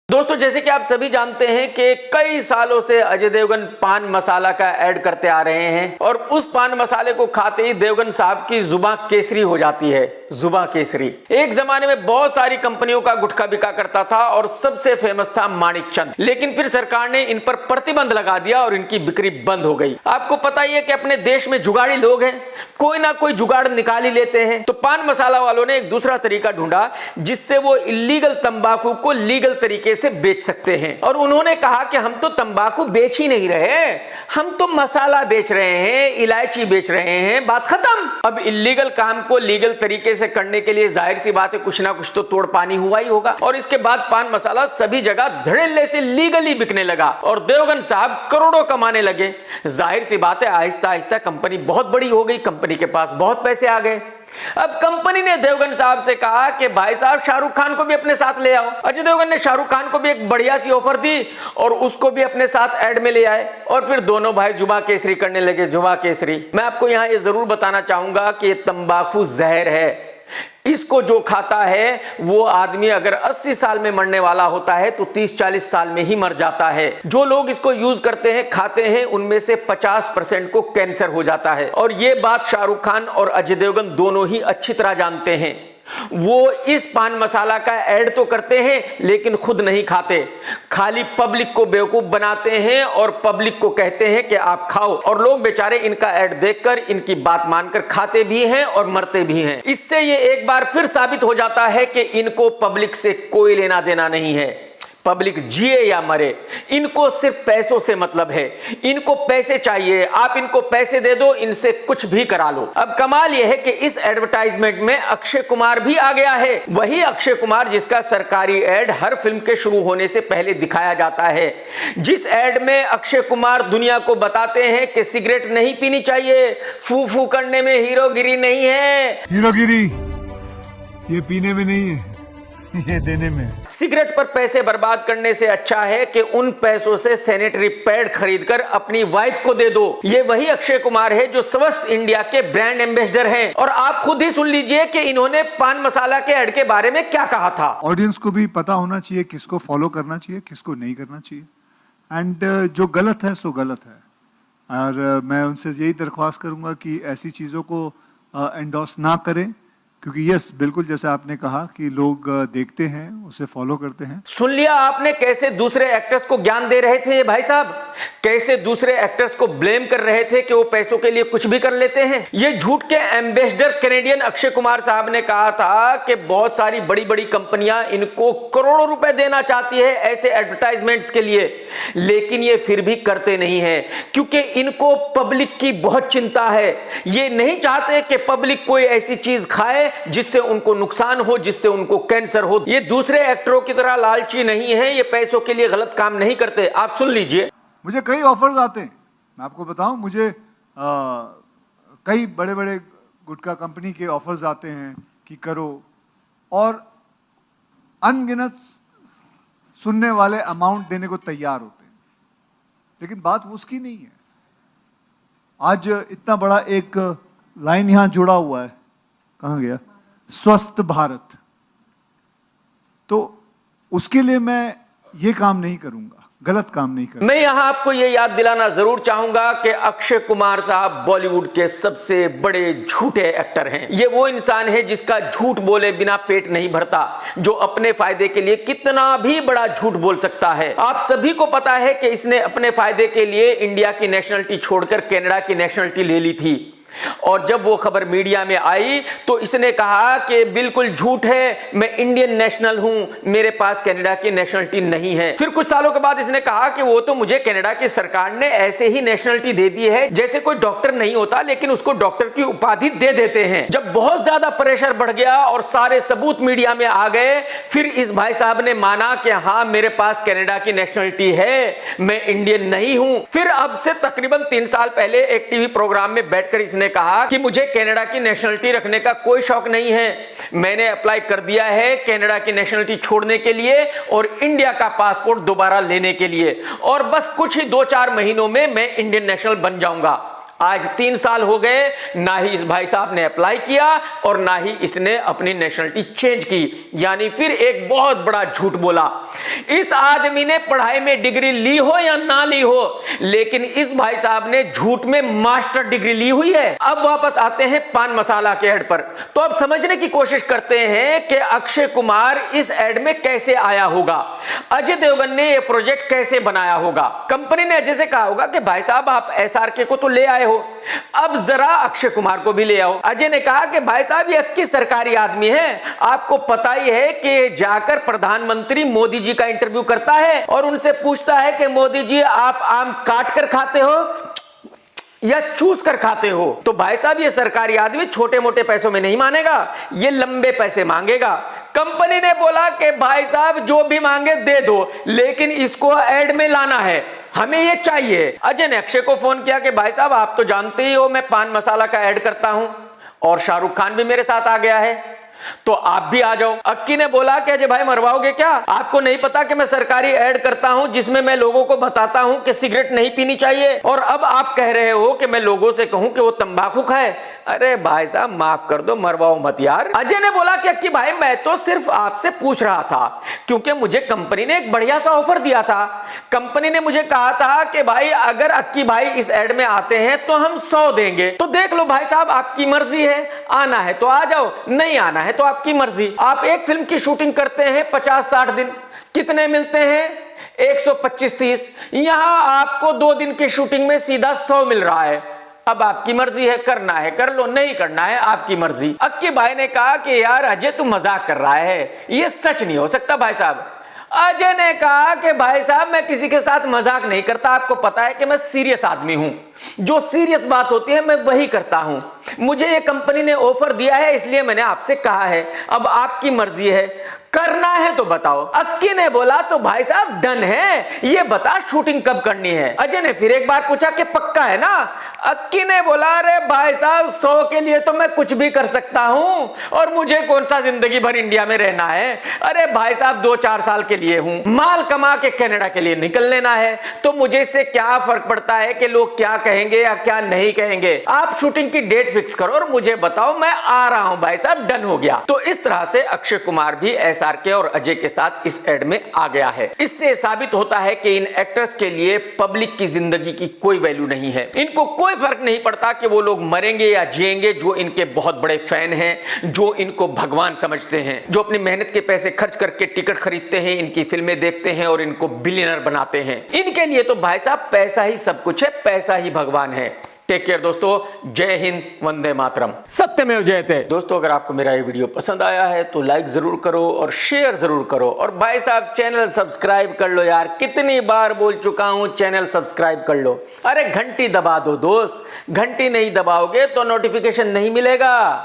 दोस्तों, जैसे कि आप सभी जानते हैं कि कई सालों से अजय देवगन पान मसाला का ऐड करते आ रहे हैं और उस पान मसाले को खाते ही देवगन साहब की जुबां केसरी हो जाती है। जुबां केसरी। एक जमाने में बहुत सारी कंपनियों का गुटखा बिका करता था और सबसे फेमस था माणिकचंद, लेकिन फिर सरकार ने इन पर प्रतिबंध लगा दिया और इनकी बिक्री बंद हो गई। आपको पता ही है कि अपने देश में जुगाड़ी लोग हैं, कोई ना कोई जुगाड़ निकाल ही लेते हैं। तो पान मसाला वालों ने एक दूसरा तरीका ढूंढा जिससे वो इलीगल तंबाकू को लीगल तरीके से बेच सकते हैं। और उन्होंने कहा कि हम तो तंबाकू बेच ही नहीं रहे, हम तो मसाला बेच रहे हैं, इलायची बेच रहे हैं, बात खत्म। अब इलीगल काम को लीगल तरीके से करने के लिए जाहिर सी बात है कुछ ना कुछ तो तोड़ पानी हुआ ही होगा। और इसके बाद पान मसाला सभी जगह धड़ल्ले से लीगली बिकने लगा और देवगन साहब करोड़ों कमाने लगे। जाहिर सी बात है आहिस्ता आहिस्ता कंपनी बहुत बड़ी हो गई, कंपनी के पास बहुत पैसे आ गए। अब कंपनी ने देवगन साहब से कहा कि भाई साहब शाहरुख खान को भी अपने साथ ले आओ। अजय देवगन ने शाहरुख खान को भी एक बढ़िया सी ऑफर दी और उसको भी अपने साथ ऐड में ले आए और फिर दोनों भाई जुबां केसरी करने लगे। जुबां केसरी। मैं आपको यहां ये जरूर बताना चाहूंगा कि तंबाकू जहर है। इसको जो खाता है वो आदमी अगर 80 साल में मरने वाला होता है तो 30-40 साल में ही मर जाता है। जो लोग इसको यूज करते हैं, खाते हैं, उनमें से 50% को कैंसर हो जाता है। और ये बात शाहरुख खान और अजय देवगन दोनों ही अच्छी तरह जानते हैं। वो इस पान मसाला का ऐड तो करते हैं लेकिन खुद नहीं खाते, खाली पब्लिक को बेवकूफ बनाते हैं और पब्लिक को कहते हैं कि आप खाओ। और लोग बेचारे इनका ऐड देखकर इनकी बात मानकर खाते भी हैं और मरते भी हैं। इससे ये एक बार फिर साबित हो जाता है कि इनको पब्लिक से कोई लेना देना नहीं है। पब्लिक जिए या मरे, इनको सिर्फ पैसों से मतलब है। इनको पैसे चाहिए, आप इनको पैसे दे दो, इनसे कुछ भी करा लो। अब कमाल यह है कि इस एडवर्टाइजमेंट में अक्षय कुमार भी आ गया है। वही अक्षय कुमार जिसका सरकारी ऐड हर फिल्म के शुरू होने से पहले दिखाया जाता है। जिस ऐड में अक्षय कुमार दुनिया को बताते हैं कि सिगरेट नहीं पीनी चाहिए, फू फू करने में हीरोगिरी नहीं है। हीरोगिरी ये पीने में नहीं है, ये देने में। सिगरेट पर पैसे बर्बाद करने से अच्छा है कि उन पैसों से सैनिटरी पैड खरीदकर अपनी वाइफ को दे दो। ये वही अक्षय कुमार है जो स्वस्थ इंडिया के ब्रांड एम्बेसडर हैं। और आप खुद ही सुन लीजिए कि इन्होंने पान मसाला के ऐड के बारे में क्या कहा था। ऑडियंस को भी पता होना चाहिए किसको फॉलो करना चाहिए, किसको नहीं करना चाहिए। एंड जो गलत है सो गलत है। और मैं उनसे यही दरख्वास्त करूंगा कि ऐसी चीजों को एंडोर्स ना करें, क्योंकि यस बिल्कुल जैसे आपने कहा कि लोग देखते हैं, उसे फॉलो करते हैं। सुन लिया आपने कैसे दूसरे एक्टर्स को ज्ञान दे रहे थे ये भाई साहब, कैसे दूसरे एक्टर्स को ब्लेम कर रहे थे कि वो पैसों के लिए कुछ भी कर लेते हैं। ये झूठ के एम्बेसडर कैनेडियन अक्षय कुमार साहब ने कहा था कि बहुत सारी बड़ी बड़ी कंपनियां इनको करोड़ों रुपए देना चाहती है ऐसे एडवर्टाइजमेंट्स के लिए, लेकिन ये फिर भी करते नहीं है क्योंकि इनको पब्लिक की बहुत चिंता है। ये नहीं चाहते कि पब्लिक कोई ऐसी चीज खाए जिससे उनको नुकसान हो, जिससे उनको कैंसर हो। ये दूसरे एक्टरों की तरह लालची नहीं है, ये पैसों के लिए गलत काम नहीं करते। आप सुन लीजिए। मुझे कई ऑफर्स आते हैं, मैं आपको बताऊं, मुझे कई बड़े बड़े गुटखा कंपनी के ऑफर्स आते हैं कि करो, और अनगिनत सुनने वाले अमाउंट देने को तैयार होते हैं, लेकिन बात उसकी नहीं है। आज इतना बड़ा एक लाइन यहां जुड़ा हुआ है, कहां गया, स्वस्थ भारत, तो उसके लिए मैं ये काम नहीं करूंगा, गलत काम नहीं करूंगा। मैं यहां आपको ये याद दिलाना जरूर चाहूंगा कि अक्षय कुमार साहब बॉलीवुड के सबसे बड़े झूठे एक्टर हैं। ये वो इंसान है जिसका झूठ बोले बिना पेट नहीं भरता, जो अपने फायदे के लिए कितना भी बड़ा झूठ बोल सकता है। आप सभी को पता है कि इसने अपने फायदे के लिए इंडिया की नेशनलिटी छोड़कर कनाडा की नेशनलिटी ले ली थी। और जब वो खबर मीडिया में आई तो इसने कहा कि बिल्कुल झूठ है, मैं इंडियन नेशनल हूं, मेरे पास कनाडा की नेशनलिटी नहीं है। फिर कुछ सालों के बाद इसने कहा कि वो तो मुझे कनाडा की सरकार ने ऐसे ही नेशनलिटी दे दी है, जैसे कोई डॉक्टर नहीं होता लेकिन उसको डॉक्टर की उपाधि दे देते हैं। जब बहुत ज्यादा प्रेशर बढ़ गया और सारे सबूत मीडिया में आ गए, फिर इस भाई साहब ने माना कि हाँ मेरे पास कनाडा की नेशनलिटी है, मैं इंडियन नहीं हूं। फिर अब से तकरीबन 3 साल पहले एक टीवी प्रोग्राम में बैठकर इसने कहा कि मुझे कनाडा की नेशनलिटी रखने का कोई शौक नहीं है, मैंने अप्लाई कर दिया है कनाडा की नेशनलिटी छोड़ने के लिए और इंडिया का पासपोर्ट दोबारा लेने के लिए, और बस कुछ ही 2-4 महीनों में मैं इंडियन नेशनल बन जाऊंगा। आज 3 साल हो गए, ना ही इस भाई साहब ने अप्लाई किया और ना ही इसने अपनी नेशनलिटी चेंज की, यानी फिर एक बहुत बड़ा झूठ बोला। इस आदमी ने पढ़ाई में डिग्री ली हो या ना ली हो, लेकिन इस भाई साहब ने झूठ में मास्टर डिग्री ली हुई है। अब वापस आते हैं पान मसाला के ऐड पर। तो अब समझने की कोशिश करते हैं कि अक्षय कुमार इस ऐड में कैसे आया होगा, अजय देवगन ने यह प्रोजेक्ट कैसे बनाया होगा। कंपनी ने अजय से कहा होगा कि भाई साहब आप SRK को तो ले आए हो, अब जरा अक्षय कुमार को भी ले आओ। अजय ने कहा कि भाई साहब ये 21 सरकारी आदमी है, आपको पता ही है कि जाकर प्रधानमंत्री मोदी जी का इंटरव्यू करता है और उनसे पूछता है कि मोदी जी आप आम काट कर खाते हो या चूस कर खाते हो। तो भाई साहब ये सरकारी आदमी छोटे मोटे पैसों में नहीं मानेगा, ये लंबे पैसे मांगेगा। कंपनी ने बोला कि भाई साहब जो भी मांगे दे दो, लेकिन इसको ऐड में लाना है, हमें ये चाहिए। अजय ने अक्षय को फोन किया कि भाई साहब आप तो जानते ही हो मैं पान मसाला का ऐड करता हूं और शाहरुख खान भी मेरे साथ आ गया है, तो आप भी आ जाओ। अक्की ने बोला कि अजय भाई मरवाओगे क्या, आपको नहीं पता कि मैं सरकारी ऐड करता हूं जिसमें मैं लोगों को बताता हूं कि सिगरेट नहीं पीनी चाहिए, और अब आप कह रहे हो कि मैं लोगों से कहूं कि वो तंबाकू खाए। अरे भाई साहब माफ कर दो, मरवाओ मत यार। अजय ने बोला कि अक्की भाई मैं तो सिर्फ आपसे पूछ रहा था क्योंकि मुझे कंपनी ने एक बढ़िया सा ऑफर दिया था। कंपनी ने मुझे कहा था कि भाई अगर अक्की भाई इस ऐड में आते हैं तो हम 100 देंगे। तो देख लो भाई साहब, आपकी मर्जी है, आना है तो आ जाओ, नहीं आना है तो आपकी मर्जी। आप एक फिल्म की शूटिंग करते हैं 50-60 दिन, कितने मिलते हैं 125-30, यहां आपको 2 दिन की शूटिंग में सीधा 100 मिल रहा है। अब आपकी मर्जी है, करना है कर लो, नहीं करना है आपकी मर्जी। अक्की भाई ने कहा कि यार अजय तू मजाक कर रहा है, ये सच नहीं हो सकता भाई साहब। अजय ने कहा कि भाई साहब मैं किसी के साथ मजाक नहीं करता, आपको पता है कि मैं सीरियस आदमी हूं, जो सीरियस बात होती है मैं वही करता हूं। मुझे ये कंपनी ने ऑफर दिया है इसलिए मैंने आपसे कहा है, अब आपकी मर्जी है, करना है तो बताओ। अक्की ने बोला तो भाई साहब डन है, ये बता शूटिंग कब करनी है। अजय ने फिर एक बार पूछा कि पक्का है ना। अक्की ने बोला अरे भाई साहब 100 के लिए तो मैं कुछ भी कर सकता हूं, और मुझे कौन सा जिंदगी भर इंडिया में रहना है। अरे भाई साहब 2-4 साल के लिए हूं, माल कमा के कनाडा के लिए निकल लेना है, तो मुझे इससे क्या फर्क पड़ता है कि लोग क्या कहेंगे या क्या नहीं कहेंगे। आप शूटिंग की डेट फिक्स करो और मुझे बताओ, मैं आ रहा हूं। भाई साहब डन हो गया। तो इस तरह से अक्षय कुमार भी SRK और अजय के साथ इस ऐड में आ गया है। इससे साबित होता है कि इन एक्टर्स के लिए पब्लिक की जिंदगी की कोई वैल्यू नहीं है, इनको कोई फर्क नहीं पड़ता कि वो लोग मरेंगे या जिएंगे जो इनके बहुत बड़े फैन हैं, जो इनको भगवान समझते हैं, जो अपनी मेहनत के पैसे खर्च करके टिकट खरीदते हैं, इनकी फिल्में देखते हैं और इनको बिलियनर बनाते हैं। इनके लिए तो भाई साहब पैसा ही सब कुछ है, पैसा ही भगवान है। टेक केयर दोस्तों, जय हिंद, वंदे मातरम, सत्यमेव जयते। दोस्तों अगर आपको मेरा ये वीडियो पसंद आया है तो लाइक जरूर करो और शेयर जरूर करो, और भाई साहब चैनल सब्सक्राइब कर लो यार, कितनी बार बोल चुका हूं चैनल सब्सक्राइब कर लो। अरे घंटी दबा दो दोस्त, घंटी नहीं दबाओगे तो नोटिफिकेशन नहीं मिलेगा।